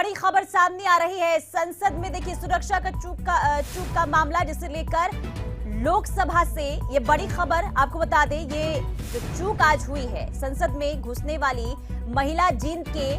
बड़ी खबर सामने आ रही है। संसद में देखिए सुरक्षा का चूक का मामला जिसे लेकर लोकसभा से ये बड़ी खबर आपको बता दें, ये जो चूक आज हुई है संसद में घुसने वाली महिला जींद के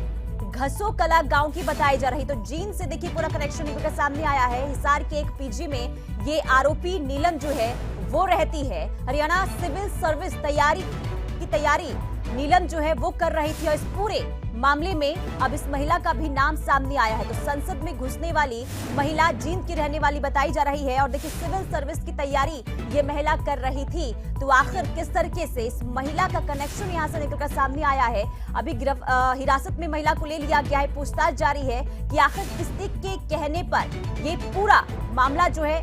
घसो कला गांव की बताई जा रही। तो जींद से देखिए पूरा कनेक्शन निकलकर सामने आया है। हिसार के एक पीजी में ये आरोपी नीलम जो है वो रहती है। हरियाणा सिविल सर्विस तैयारी नीलम जो है वो कर रही थी और इस पूरे मामले में अब इस महिला का भी नाम सामने आया है। तो संसद में घुसने वाली महिला जींद की रहने वाली बताई जा रही है और देखिए सिविल सर्विस की तैयारी ये महिला कर रही थी। तो आखिर किस तरीके से इस महिला का कनेक्शन यहां से निकलकर सामने आया है। अभी हिरासत में महिला को ले लिया गया है, पूछताछ जारी है कि आखिर किसी के कहने पर ये पूरा मामला जो है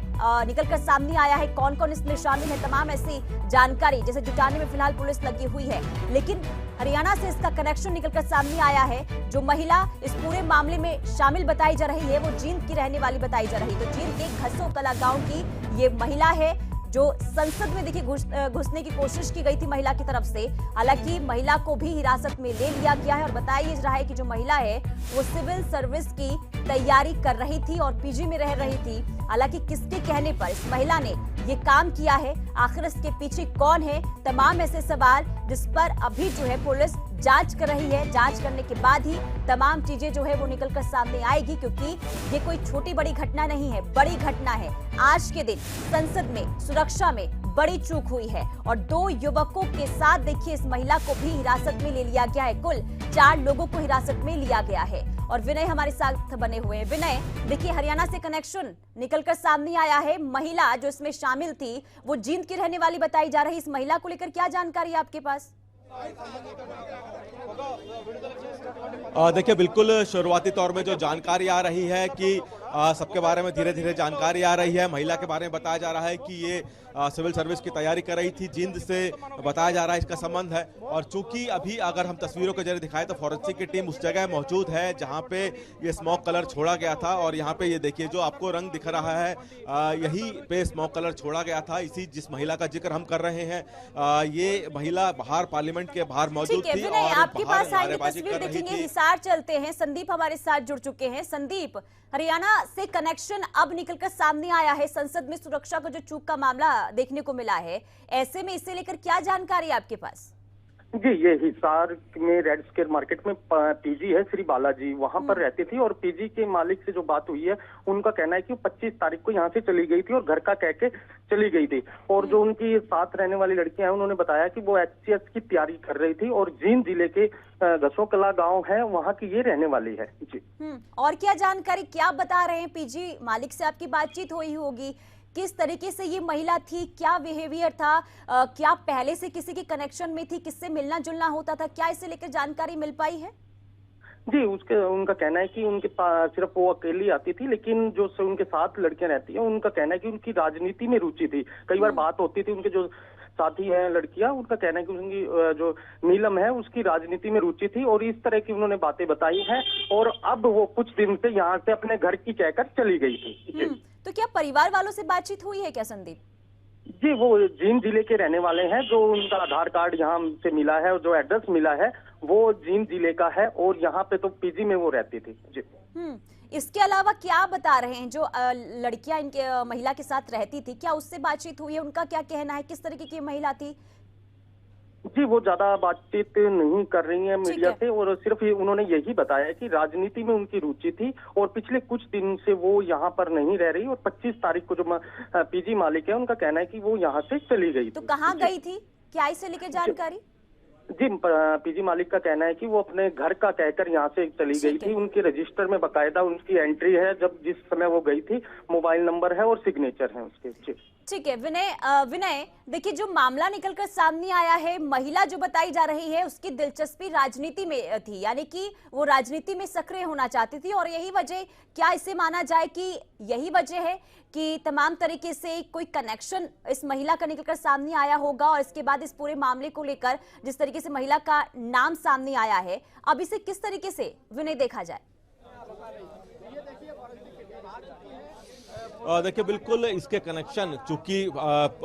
निकलकर सामने आया है, कौन कौन इसमें शामिल है, तमाम ऐसी जानकारी जैसे जुटाने में फिलहाल पुलिस लगी हुई है। लेकिन हरियाणा से इसका कनेक्शन निकलकर सामने आया है। जो महिला इस पूरे मामले में शामिल बताई जा रही है वो जींद की रहने वाली बताई जा रही है। तो जींद के घसो कला गांव की ये महिला है जो संसद में देखिए घुसने की कोशिश की गई थी महिला की तरफ से। हालांकि महिला को भी हिरासत में ले लिया गया है और बताया जा रहा है कि जो महिला है वो सिविल सर्विस की तैयारी कर रही थी और पीजी में रह रही थी। हालांकि किसके कहने पर इस महिला ने ये काम किया है, आखिर इसके पीछे कौन है, तमाम ऐसे सवाल जिस पर अभी जो है पुलिस जांच कर रही है। जांच करने के बाद ही तमाम चीजें जो है वो निकलकर सामने आएगी, क्योंकि ये कोई छोटी बड़ी घटना नहीं है, बड़ी घटना है। आज के दिन संसद में सुरक्षा में बड़ी चूक हुई है और 2 युवकों के साथ देखिए इस महिला को भी हिरासत में ले लिया गया है। कुल 4 लोगों को हिरासत में लिया गया है और विनय हमारे साथ बने हुए हैं। विनय, देखिए हरियाणा से कनेक्शन निकलकर सामने आया है। महिला जो इसमें शामिल थी वो जींद की रहने वाली बताई जा रही है। इस महिला को लेकर क्या जानकारी है आपके पास? देखिए बिल्कुल शुरुआती तौर में जो जानकारी आ रही है कि सबके बारे में धीरे धीरे जानकारी आ रही है। महिला के बारे में बताया जा रहा है कि ये सिविल सर्विस की तैयारी कर रही थी, जींद से बताया जा रहा है इसका संबंध है। और चूंकि अभी अगर हम तस्वीरों के जरिए दिखाएं तो फॉरेंसिक की टीम उस जगह मौजूद है जहां पे ये स्मोक कलर छोड़ा गया था और यहाँ पे ये देखिए जो आपको रंग दिख रहा है यही पे स्मोक कलर छोड़ा गया था। इसी जिस महिला का जिक्र हम कर रहे हैं ये महिला बाहर पार्लियामेंट के बाहर मौजूद थी और आपके पास आएंगे, तस्वीर देखेंगे। हिसार चलते हैं, संदीप हमारे साथ जुड़ चुके हैं। संदीप, हरियाणा से कनेक्शन अब निकलकर सामने आया है। संसद में सुरक्षा का जो चूक का मामला देखने को मिला है, ऐसे में इसे लेकर क्या जानकारी है आपके पास? जी, ये हिसार में रेड स्क्वायर मार्केट में पीजी है श्री बालाजी, वहां पर रहती थी और पीजी के मालिक से जो बात हुई है उनका कहना है कि 25 तारीख को यहाँ से चली गई थी और घर का कह के चली गई थी। और जो उनकी साथ रहने वाली लड़कियां हैं उन्होंने बताया कि वो एचसीएस की तैयारी कर रही थी और जींद जिले के घसो कला गांव है वहाँ की ये रहने वाली है। जी, और क्या जानकारी, क्या बता रहे हैं? पीजी मालिक से आपकी बातचीत हुई होगी, किस तरीके से ये महिला थी, क्या बिहेवियर था, क्या पहले से किसी के कनेक्शन में थी, किससे मिलना जुलना होता था, क्या इसे लेकर जानकारी मिल पाई है? जी, उनका कहना है कि उनके पास सिर्फ वो अकेली आती थी, लेकिन जो उनके साथ लड़कियां रहती हैं उनका कहना है कि उनकी राजनीति में रुचि थी। कई बार बात होती थी, उनके जो साथी हैं लड़कियां, उनका कहना है कि उनकी जो नीलम है उसकी राजनीति में रुचि थी और इस तरह की उन्होंने बातें बताई हैं। और अब वो कुछ दिन से यहाँ से अपने घर की कहकर चली गई थी। तो क्या परिवार वालों से बातचीत हुई है क्या संदीप? जी, वो जींद जिले के रहने वाले हैं। जो उनका आधार कार्ड यहाँ से मिला है और जो एड्रेस मिला है वो जींद जिले का है और यहाँ पे तो पीजी में वो रहती थी। जी, इसके अलावा क्या बता रहे हैं जो लड़कियां इनके महिला के साथ रहती थी, क्या उससे बातचीत हुई है? उनका क्या कहना है, किस तरीके की महिला थी? जी, वो ज्यादा बातचीत नहीं कर रही हैं मीडिया से और सिर्फ उन्होंने यही बताया कि राजनीति में उनकी रुचि थी और पिछले कुछ दिन से वो यहाँ पर नहीं रह रही और 25 तारीख को जो पीजी मालिक है उनका कहना है कि वो यहाँ से चली गई। तो कहाँ गई थी, क्या इसे लेकर जानकारी? जी, पीजी मालिक का कहना है कि वो अपने घर का कहकर यहाँ से चली गई थी। उनके रजिस्टर में बकायदा उनकी एंट्री है, जब जिस समय वो गई थी मोबाइल नंबर है और सिग्नेचर है उसके। ठीक है विनय, देखिए जो मामला निकलकर सामने आया है, महिला जो बताई जा रही है उसकी दिलचस्पी राजनीति में थी, यानी कि वो राजनीति में सक्रिय होना चाहती थी और यही वजह, क्या इसे माना जाए कि यही वजह है कि तमाम तरीके से कोई कनेक्शन इस महिला का निकलकर सामने आया होगा और इसके बाद इस पूरे मामले को लेकर जिस तरीके से महिला का नाम सामने आया है, अब इसे किस तरीके से विनय देखा जाए? देखिए बिल्कुल इसके कनेक्शन चूंकि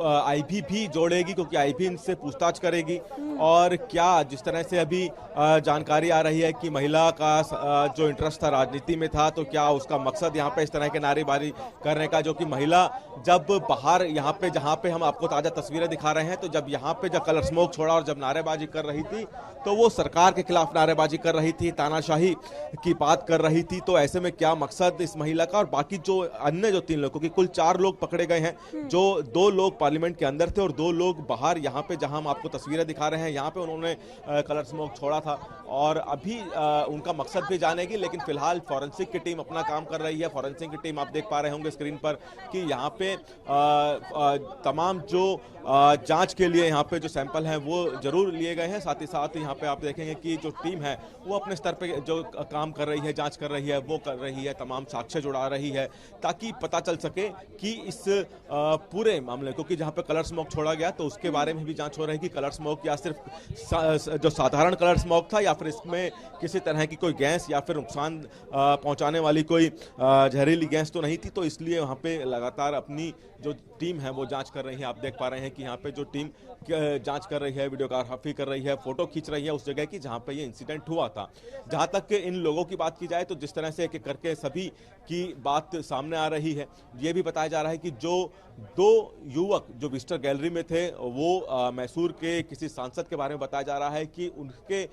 आईबी भी जोड़ेगी, क्योंकि आईबी इनसे पूछताछ करेगी। और क्या जिस तरह से अभी जानकारी आ रही है कि महिला का जो इंटरेस्ट था राजनीति में था, तो क्या उसका मकसद यहाँ पे इस तरह के नारेबाजी करने का, जो कि महिला जब बाहर यहाँ पे जहाँ पे हम आपको ताजा तस्वीरें दिखा रहे हैं, तो जब यहाँ पे जब कलर स्मोक छोड़ा और जब नारेबाजी कर रही थी, तो वो सरकार के खिलाफ नारेबाजी कर रही थी, तानाशाही की बात कर रही थी। तो ऐसे में क्या मकसद इस महिला का, और बाकी जो अन्य जो 3 लोग, क्योंकि कुल 4 लोग पकड़े गए हैं, जो 2 लोग पार्लियामेंट के अंदर थे और 2 लोग बाहर यहाँ पे जहां हम आपको तस्वीरें दिखा रहे हैं, यहाँ पे उन्होंने कलर स्मोक छोड़ा था। और अभी उनका मकसद भी जानेगी, लेकिन फिलहाल फॉरेंसिक की टीम अपना काम कर रही है। फॉरेंसिक की टीम आप देख पा रहे होंगे स्क्रीन पर कि यहाँ पे तमाम जो जांच के लिए यहाँ पे जो सैंपल हैं वो जरूर लिए गए हैं। साथ ही साथ यहाँ पे आप देखेंगे कि जो टीम है वो अपने स्तर पे जो काम कर रही है, जांच कर रही है, वो कर रही है, तमाम साक्ष्य जुड़ा रही है, ताकि पता चल सके कि इस पूरे मामले, क्योंकि जहाँ पे कलर स्मोक छोड़ा गया तो उसके बारे में भी जांच हो रही है कि कलर स्मोक या सिर्फ जो साधारण कलर स्मोक था, या फिर इसमें किसी तरह की कोई गैस या फिर नुकसान पहुंचाने वाली कोई जहरीली गैस तो नहीं थी। तो इसलिए वहाँ पे लगातार अपनी जो टीम है वो जांच कर रही है। आप देख पा रहे हैं कि यहाँ पे जो टीम जांच कर रही है, वीडियोग्राफी कर रही है, फोटो खींच रही है उस जगह की जहाँ पे ये इंसिडेंट हुआ था। जहाँ तक इन लोगों की बात की जाए तो जिस तरह से एक एक करके सभी की बात सामने आ रही है, ये भी बताया जा रहा है कि जो 2 युवक जो विजिटर गैलरी में थे वो मैसूर के किसी सांसद के बारे में बताया जा रहा है कि उनके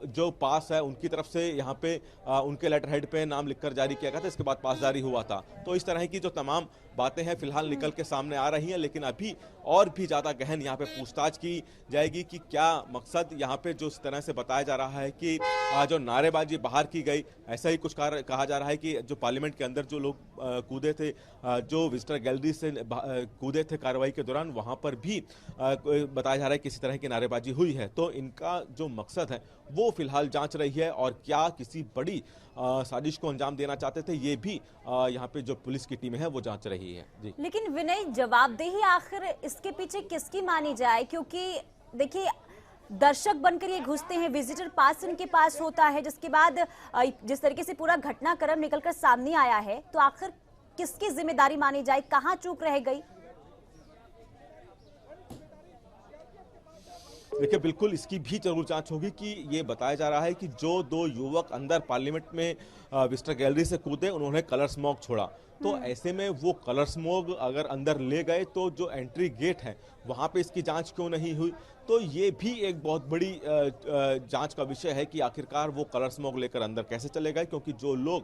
जो पास है उनकी तरफ से यहाँ पे उनके लेटर हेड पे नाम लिखकर जारी किया गया था, इसके बाद पास जारी हुआ था। तो इस तरह की जो तमाम बातें हैं फिलहाल निकल के सामने आ रही हैं, लेकिन अभी और भी ज्यादा गहन यहाँ पे पूछताछ की जाएगी कि क्या मकसद यहाँ पे जो इस तरह से बताया जा रहा है कि जो नारेबाजी बाहर की गई, ऐसा ही कुछ कहा जा रहा है कि जो पार्लियामेंट के अंदर जो लोग कूदे थे, जो विजिटर गैलरी से कूदे थे कार्रवाई के दौरान, वहां पर भी बताया जा रहा है कि किसी तरह की नारेबाजी हुई है। तो इनका जो मकसद है वो फिलहाल जांच रही है, और क्या किसी बड़ी साजिश को अंजाम देना चाहते थे, ये भी यहाँ पे जो पुलिस की टीम है वो जांच रही है। जी। लेकिन विनय, जवाबदेही आखिर इसके पीछे किसकी मानी जाए? क्योंकि देखिए, दर्शक बनकर ये घुसते हैं, विजिटर पास इनके पास होता है, जिसके बाद जिस तरीके से पूरा घटनाक्रम निकलकर सामने आया है, तो आखिर किसकी जिम्मेदारी मानी जाए? कहां चूक रह गई? देखिए बिल्कुल इसकी भी जरूर जांच होगी कि ये बताया जा रहा है कि जो 2 युवक अंदर पार्लियामेंट में विजिटर गैलरी से कूदे, उन्होंने कलर स्मोक छोड़ा। तो ऐसे में वो कलर स्मोक अगर अंदर ले गए तो जो एंट्री गेट है वहां पे इसकी जांच क्यों नहीं हुई? तो ये भी एक बहुत बड़ी जांच का विषय है कि आखिरकार वो कलर स्मोक लेकर अंदर कैसे चले गए, क्योंकि जो लोग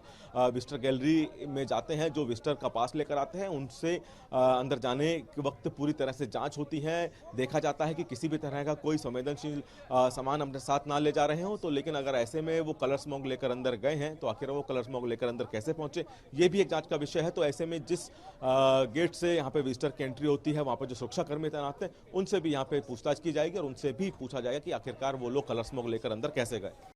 विजिटर गैलरी में जाते हैं, जो विजिटर का पास लेकर आते हैं, उनसे अंदर जाने के वक्त पूरी तरह से जांच होती है। देखा जाता है कि किसी भी तरह का कोई संवेदनशील सामान अपने साथ ना ले जा रहे हो। तो लेकिन अगर ऐसे में वो कलर स्मोक लेकर अंदर गए हैं तो आखिर वो कलर स्मोक लेकर अंदर कैसे पहुंचे, ये भी एक जांच का विषय है। तो ऐसे में जिस गेट से यहाँ पे विजिटर की एंट्री होती है, वहां पर जो सुरक्षा कर्मी तैनात हैं, उनसे भी यहाँ पे पूछताछ की जाएगी और उनसे भी पूछा जाएगा कि आखिरकार वो लोग कलर स्मोक लेकर अंदर कैसे गए।